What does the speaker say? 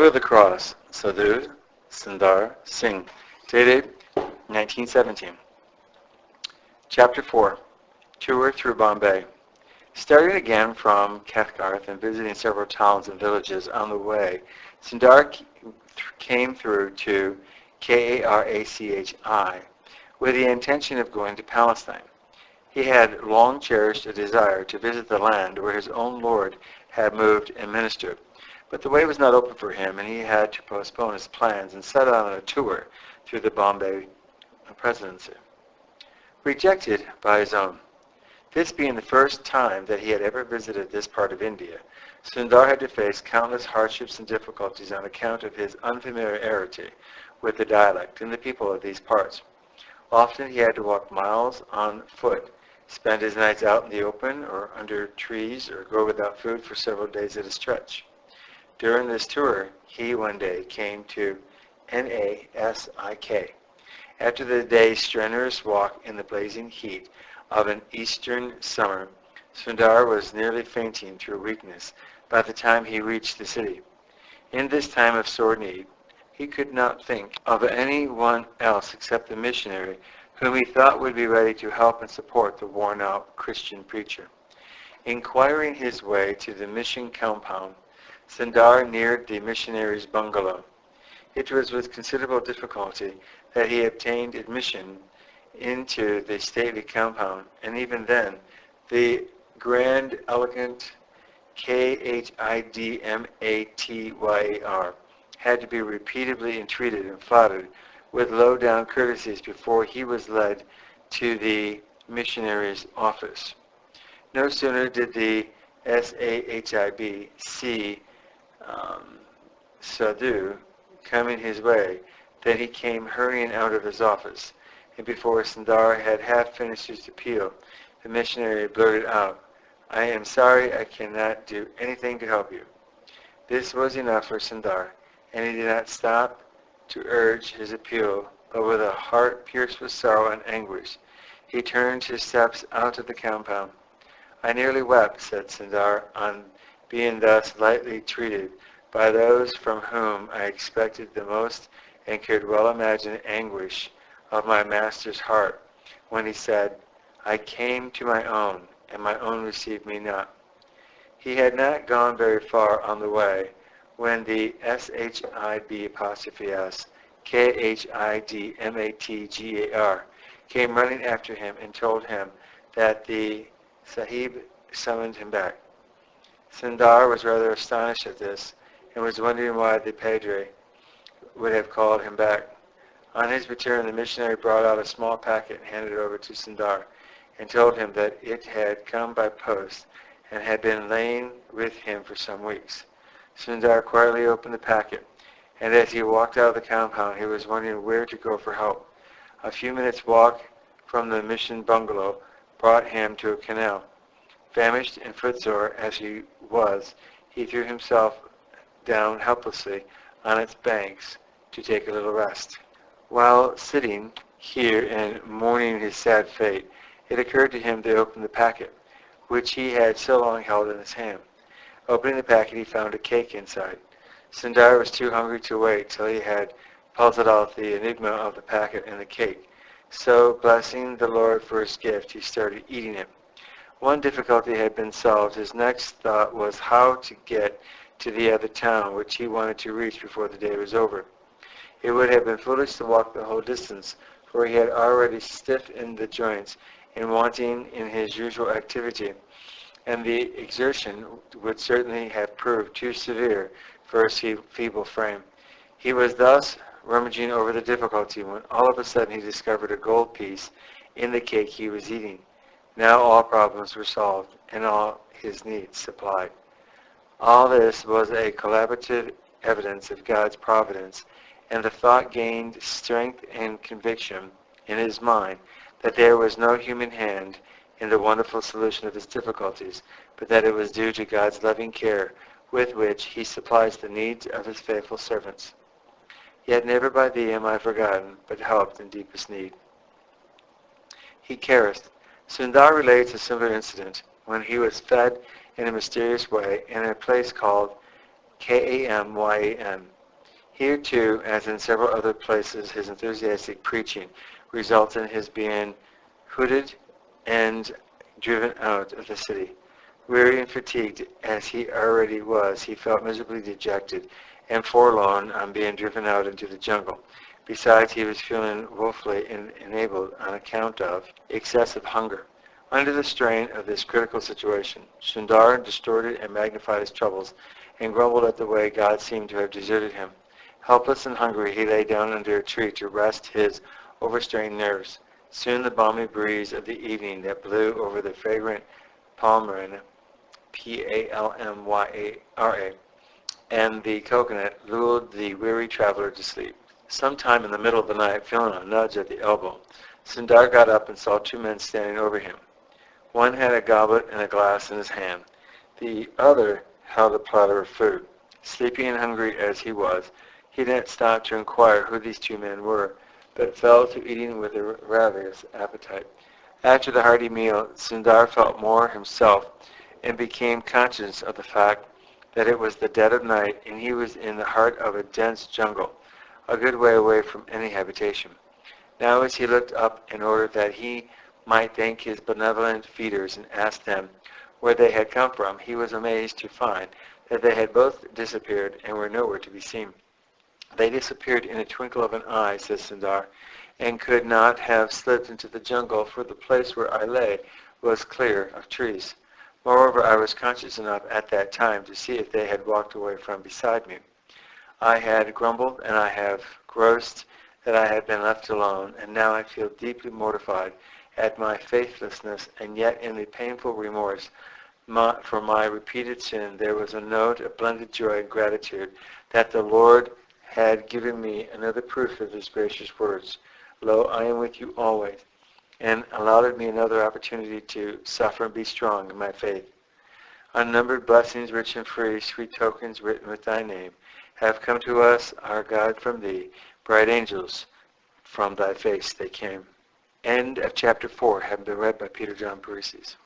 of the Cross Sadhu Sundar Singh, dated 1917. Chapter 4, Tour through Bombay. Starting again from Cathcart and visiting several towns and villages on the way, Sundar came through to Karachi with the intention of going to Palestine. He had long cherished a desire to visit the land where his own Lord had moved and ministered, but the way was not open for him, and he had to postpone his plans and set out on a tour through the Bombay presidency. Rejected by his own. This being the first time that he had ever visited this part of India, Sundar had to face countless hardships and difficulties on account of his unfamiliarity with the dialect and the people of these parts. Often he had to walk miles on foot, spend his nights out in the open or under trees, or go without food for several days at a stretch. During this tour, he one day came to Nasik. After the day's strenuous walk in the blazing heat of an eastern summer, Sundar was nearly fainting through weakness by the time he reached the city. In this time of sore need, he could not think of anyone else except the missionary whom he thought would be ready to help and support the worn-out Christian preacher. Inquiring his way to the mission compound, Sundar neared the missionary's bungalow. It was with considerable difficulty that he obtained admission into the stately compound, and even then, the grand, elegant Khidmatyar had to be repeatedly entreated and flattered with low-down courtesies before he was led to the missionary's office. No sooner did the Sahib see Sadhu coming his way than he came hurrying out of his office, and before Sundar had half finished his appeal, the missionary blurted out, "I am sorry I cannot do anything to help you." This was enough for Sundar, and he did not stop to urge his appeal, but with a heart pierced with sorrow and anguish, he turned his steps out of the compound. "I nearly wept," said Sundar, "on being thus lightly treated by those from whom I expected the most, and could well imagine the anguish of my master's heart when he said, 'I came to my own, and my own received me not.'" He had not gone very far on the way when the Shib', Khidmatgar, came running after him and told him that the Sahib summoned him back. Sundar was rather astonished at this, and was wondering why the Padre would have called him back. On his return, the missionary brought out a small packet and handed it over to Sundar, and told him that it had come by post and had been laying with him for some weeks. Sundar quietly opened the packet, and as he walked out of the compound, he was wondering where to go for help. A few minutes' walk from the mission bungalow brought him to a canal. Famished and footsore as he was, he threw himself down helplessly on its banks to take a little rest. While sitting here and mourning his sad fate, it occurred to him to open the packet, which he had so long held in his hand. Opening the packet, he found a cake inside. Sundar was too hungry to wait till he had puzzled out the enigma of the packet and the cake. So, blessing the Lord for his gift, he started eating it. One difficulty had been solved. His next thought was how to get to the other town, which he wanted to reach before the day was over. It would have been foolish to walk the whole distance, for he had already stiff in the joints and wanting in his usual activity, and the exertion would certainly have proved too severe for his feeble frame. He was thus rummaging over the difficulty when all of a sudden he discovered a gold piece in the cake he was eating. Now all problems were solved and all his needs supplied. All this was a collaborative evidence of God's providence, and the thought gained strength and conviction in his mind that there was no human hand in the wonderful solution of his difficulties, but that it was due to God's loving care with which he supplies the needs of his faithful servants. Yet never by thee am I forgotten, but helped in deepest need. He careth. Sundar relates a similar incident when he was fed in a mysterious way in a place called Kamyan, Here too, as in several other places, his enthusiastic preaching results in his being hooted and driven out of the city. Weary and fatigued as he already was, he felt miserably dejected and forlorn on being driven out into the jungle. Besides, he was feeling woefully enabled on account of excessive hunger. Under the strain of this critical situation, Sundar distorted and magnified his troubles and grumbled at the way God seemed to have deserted him. Helpless and hungry, he lay down under a tree to rest his overstrained nerves. Soon the balmy breeze of the evening that blew over the fragrant palmyra, Palmyra, and the coconut lulled the weary traveler to sleep. Sometime in the middle of the night, feeling a nudge at the elbow, Sundar got up and saw two men standing over him. One had a goblet and a glass in his hand. The other held a platter of food. Sleepy and hungry as he was, he didn't stop to inquire who these two men were, but fell to eating with a ravenous appetite. After the hearty meal, Sundar felt more himself and became conscious of the fact that it was the dead of night and he was in the heart of a dense jungle, a good way away from any habitation. Now as he looked up in order that he might thank his benevolent feeders and ask them where they had come from, he was amazed to find that they had both disappeared and were nowhere to be seen. They disappeared in a twinkle of an eye, says Sundar, and could not have slipped into the jungle, for the place where I lay was clear of trees. Moreover, I was conscious enough at that time to see if they had walked away from beside me. I had grumbled and I have groused that I had been left alone, and now I feel deeply mortified at my faithlessness, and yet in the painful remorse for my repeated sin there was a note of blended joy and gratitude that the Lord had given me another proof of his gracious words, "Lo, I am with you always," and allotted me another opportunity to suffer and be strong in my faith. Unnumbered blessings, rich and free, sweet tokens written with thy name, have come to us, our God, from thee. Bright angels, from thy face they came. End of chapter 4, have been read by Peter John Paresis.